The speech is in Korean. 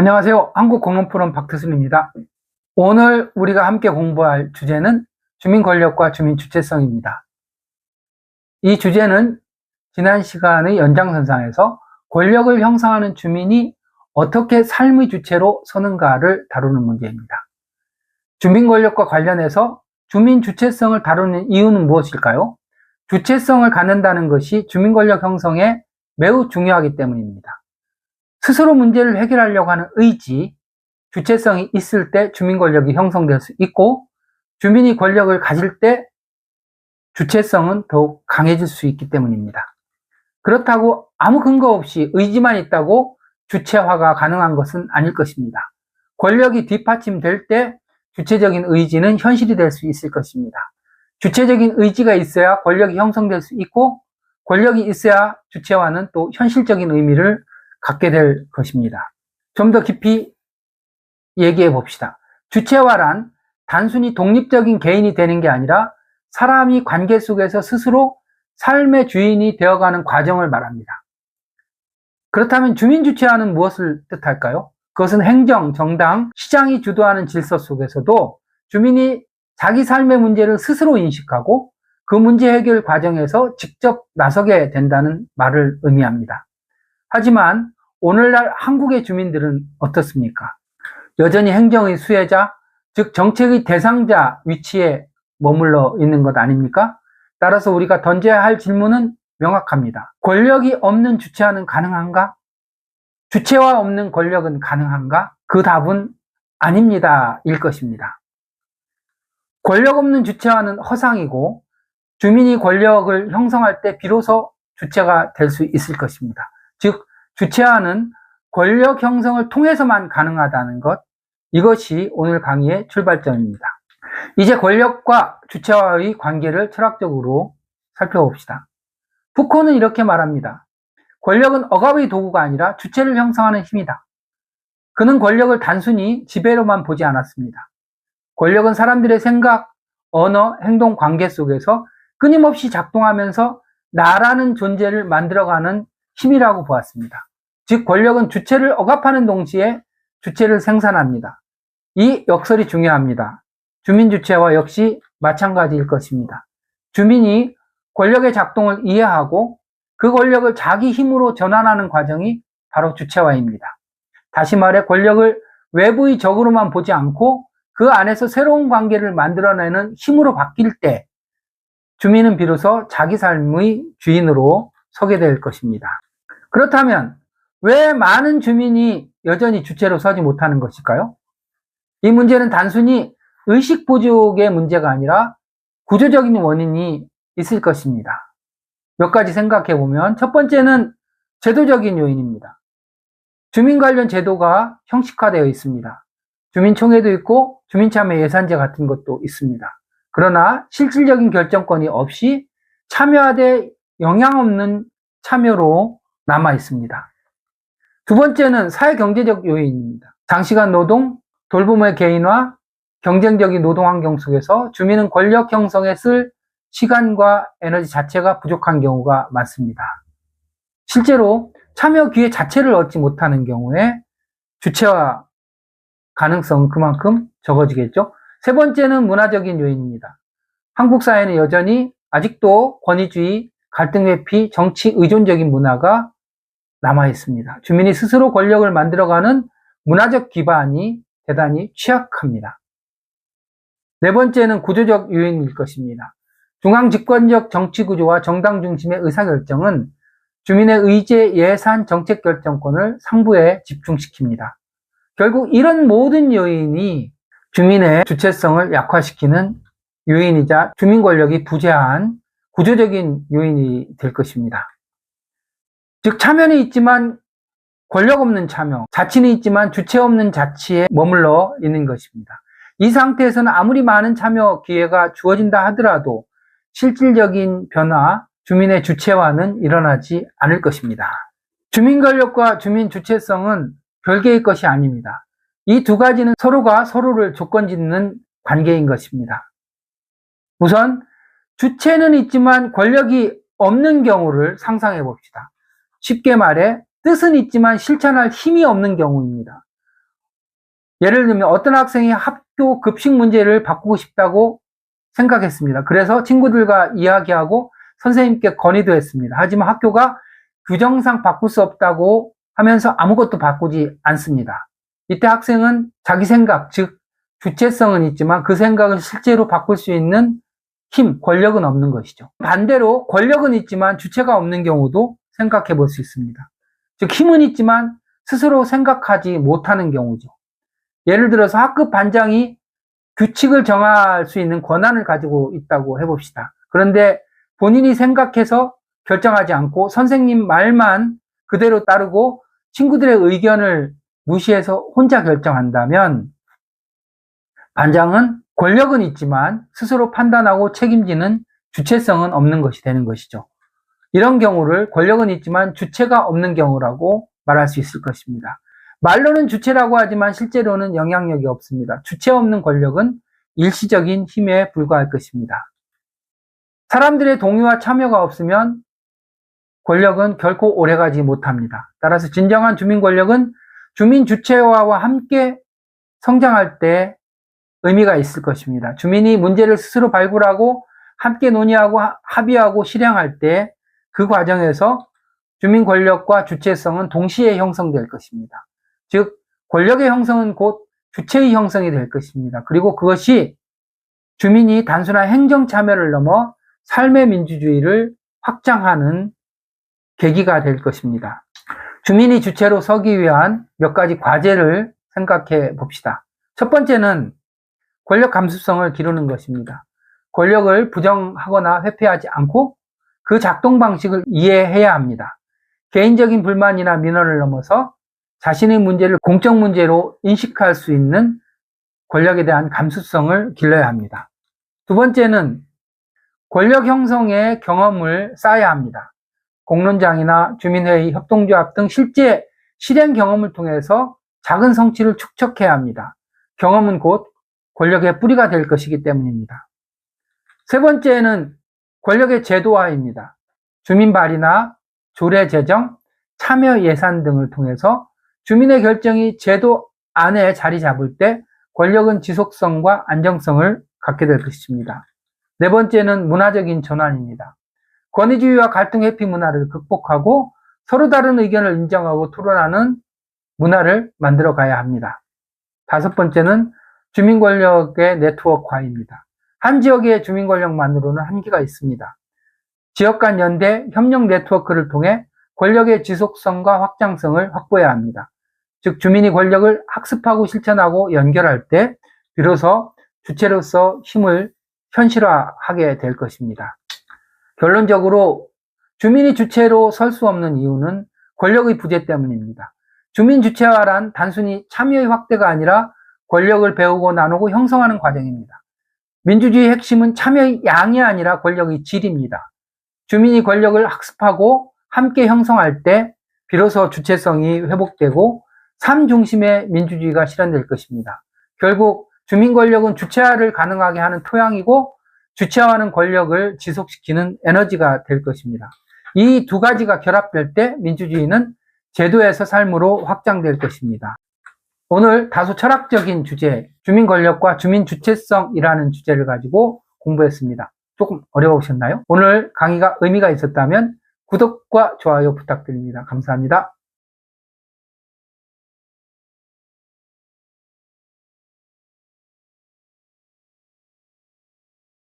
안녕하세요. 한국공론포럼 박태순입니다. 오늘 우리가 함께 공부할 주제는 주민 권력과 주민 주체성입니다. 이 주제는 지난 시간의 연장선상에서 권력을 형성하는 주민이 어떻게 삶의 주체로 서는가를 다루는 문제입니다. 주민 권력과 관련해서 주민 주체성을 다루는 이유는 무엇일까요? 주체성을 갖는다는 것이 주민 권력 형성에 매우 중요하기 때문입니다. 스스로 문제를 해결하려고 하는 의지, 주체성이 있을 때 주민 권력이 형성될 수 있고, 주민이 권력을 가질 때 주체성은 더욱 강해질 수 있기 때문입니다. 그렇다고 아무 근거 없이 의지만 있다고 주체화가 가능한 것은 아닐 것입니다. 권력이 뒷받침될 때 주체적인 의지는 현실이 될 수 있을 것입니다. 주체적인 의지가 있어야 권력이 형성될 수 있고, 권력이 있어야 주체화는 또 현실적인 의미를 갖게 될 것입니다. 좀 더 깊이 얘기해 봅시다. 주체화란 단순히 독립적인 개인이 되는 게 아니라 사람이 관계 속에서 스스로 삶의 주인이 되어가는 과정을 말합니다. 그렇다면 주민주체화는 무엇을 뜻할까요? 그것은 행정, 정당, 시장이 주도하는 질서 속에서도 주민이 자기 삶의 문제를 스스로 인식하고 그 문제 해결 과정에서 직접 나서게 된다는 말을 의미합니다. 하지만 오늘날 한국의 주민들은 어떻습니까? 여전히 행정의 수혜자, 즉 정책의 대상자 위치에 머물러 있는 것 아닙니까? 따라서 우리가 던져야 할 질문은 명확합니다. 권력이 없는 주체화는 가능한가? 주체화 없는 권력은 가능한가? 그 답은 아닙니다. 일 것입니다. 권력 없는 주체화는 허상이고 주민이 권력을 형성할 때 비로소 주체가 될 수 있을 것입니다. 즉 주체화는 권력 형성을 통해서만 가능하다는 것, 이것이 오늘 강의의 출발점입니다. 이제 권력과 주체화의 관계를 철학적으로 살펴봅시다. 푸코는 이렇게 말합니다. 권력은 억압의 도구가 아니라 주체를 형성하는 힘이다. 그는 권력을 단순히 지배로만 보지 않았습니다. 권력은 사람들의 생각, 언어, 행동, 관계 속에서 끊임없이 작동하면서 나라는 존재를 만들어가는 힘이라고 보았습니다. 즉 권력은 주체를 억압하는 동시에 주체를 생산합니다. 이 역설이 중요합니다. 주민주체와 역시 마찬가지일 것입니다. 주민이 권력의 작동을 이해하고 그 권력을 자기 힘으로 전환하는 과정이 바로 주체화입니다. 다시 말해 권력을 외부의 적으로만 보지 않고 그 안에서 새로운 관계를 만들어내는 힘으로 바뀔 때 주민은 비로소 자기 삶의 주인으로 서게 될 것입니다. 그렇다면 왜 많은 주민이 여전히 주체로 서지 못하는 것일까요? 이 문제는 단순히 의식 부족의 문제가 아니라 구조적인 원인이 있을 것입니다. 몇 가지 생각해 보면 첫 번째는 제도적인 요인입니다. 주민 관련 제도가 형식화되어 있습니다. 주민총회도 있고 주민참여 예산제 같은 것도 있습니다. 그러나 실질적인 결정권이 없이 참여하되 영향 없는 참여로 남아 있습니다. 두 번째는 사회경제적 요인입니다. 장시간 노동, 돌봄의 개인화, 경쟁적인 노동환경 속에서 주민은 권력 형성에 쓸 시간과 에너지 자체가 부족한 경우가 많습니다. 실제로 참여 기회 자체를 얻지 못하는 경우에 주체화 가능성은 그만큼 적어지겠죠. 세 번째는 문화적인 요인입니다. 한국 사회는 여전히 아직도 권위주의, 갈등 회피, 정치 의존적인 문화가 남아 있습니다. 주민이 스스로 권력을 만들어가는 문화적 기반이 대단히 취약합니다. 네 번째는 구조적 요인일 것입니다. 중앙 집권적 정치 구조와 정당 중심의 의사결정은 주민의 의제, 예산, 정책 결정권을 상부에 집중시킵니다. 결국 이런 모든 요인이 주민의 주체성을 약화시키는 요인이자 주민 권력이 부재한 구조적인 요인이 될 것입니다. 즉 참여는 있지만 권력 없는 참여, 자치는 있지만 주체 없는 자치에 머물러 있는 것입니다. 이 상태에서는 아무리 많은 참여 기회가 주어진다 하더라도 실질적인 변화, 주민의 주체화는 일어나지 않을 것입니다. 주민 권력과 주민 주체성은 별개의 것이 아닙니다. 이 두 가지는 서로가 서로를 조건짓는 관계인 것입니다. 우선 주체는 있지만 권력이 없는 경우를 상상해 봅시다. 쉽게 말해 뜻은 있지만 실천할 힘이 없는 경우입니다. 예를 들면 어떤 학생이 학교 급식 문제를 바꾸고 싶다고 생각했습니다. 그래서 친구들과 이야기하고 선생님께 건의도 했습니다. 하지만 학교가 규정상 바꿀 수 없다고 하면서 아무것도 바꾸지 않습니다. 이때 학생은 자기 생각, 즉 주체성은 있지만 그 생각을 실제로 바꿀 수 있는 힘, 권력은 없는 것이죠. 반대로 권력은 있지만 주체가 없는 경우도 생각해 볼 수 있습니다. 즉 힘은 있지만 스스로 생각하지 못하는 경우죠. 예를 들어서 학급 반장이 규칙을 정할 수 있는 권한을 가지고 있다고 해봅시다. 그런데 본인이 생각해서 결정하지 않고 선생님 말만 그대로 따르고 친구들의 의견을 무시해서 혼자 결정한다면 반장은 권력은 있지만 스스로 판단하고 책임지는 주체성은 없는 것이 되는 것이죠. 이런 경우를 권력은 있지만 주체가 없는 경우라고 말할 수 있을 것입니다. 말로는 주체라고 하지만 실제로는 영향력이 없습니다. 주체 없는 권력은 일시적인 힘에 불과할 것입니다. 사람들의 동의와 참여가 없으면 권력은 결코 오래가지 못합니다. 따라서 진정한 주민 권력은 주민 주체화와 함께 성장할 때 의미가 있을 것입니다. 주민이 문제를 스스로 발굴하고 함께 논의하고 합의하고 실행할 때 그 과정에서 주민 권력과 주체성은 동시에 형성될 것입니다. 즉 권력의 형성은 곧 주체의 형성이 될 것입니다. 그리고 그것이 주민이 단순한 행정 참여를 넘어 삶의 민주주의를 확장하는 계기가 될 것입니다. 주민이 주체로 서기 위한 몇 가지 과제를 생각해 봅시다. 첫 번째는 권력 감수성을 기르는 것입니다. 권력을 부정하거나 회피하지 않고 그 작동 방식을 이해해야 합니다. 개인적인 불만이나 민원을 넘어서 자신의 문제를 공적 문제로 인식할 수 있는 권력에 대한 감수성을 길러야 합니다. 두 번째는 권력 형성의 경험을 쌓아야 합니다. 공론장이나 주민회의, 협동조합 등 실제 실행 경험을 통해서 작은 성취를 축적해야 합니다. 경험은 곧 권력의 뿌리가 될 것이기 때문입니다. 세 번째는 권력의 제도화입니다. 주민 발의나 조례 제정, 참여 예산 등을 통해서 주민의 결정이 제도 안에 자리 잡을 때 권력은 지속성과 안정성을 갖게 될 것입니다. 네 번째는 문화적인 전환입니다. 권위주의와 갈등 회피 문화를 극복하고 서로 다른 의견을 인정하고 토론하는 문화를 만들어 가야 합니다. 다섯 번째는 주민 권력의 네트워크화입니다. 한 지역의 주민 권력만으로는 한계가 있습니다. 지역 간 연대, 협력 네트워크를 통해 권력의 지속성과 확장성을 확보해야 합니다. 즉 주민이 권력을 학습하고 실천하고 연결할 때 비로소 주체로서 힘을 현실화하게 될 것입니다. 결론적으로 주민이 주체로 설 수 없는 이유는 권력의 부재 때문입니다. 주민 주체화란 단순히 참여의 확대가 아니라 권력을 배우고 나누고 형성하는 과정입니다. 민주주의의 핵심은 참여의 양이 아니라 권력의 질입니다. 주민이 권력을 학습하고 함께 형성할 때 비로소 주체성이 회복되고 삶 중심의 민주주의가 실현될 것입니다. 결국 주민 권력은 주체화를 가능하게 하는 토양이고 주체화하는 권력을 지속시키는 에너지가 될 것입니다. 이 두 가지가 결합될 때 민주주의는 제도에서 삶으로 확장될 것입니다. 오늘 다소 철학적인 주제, 주민 권력과 주민 주체성이라는 주제를 가지고 공부했습니다. 조금 어려우셨나요? 오늘 강의가 의미가 있었다면 구독과 좋아요 부탁드립니다. 감사합니다.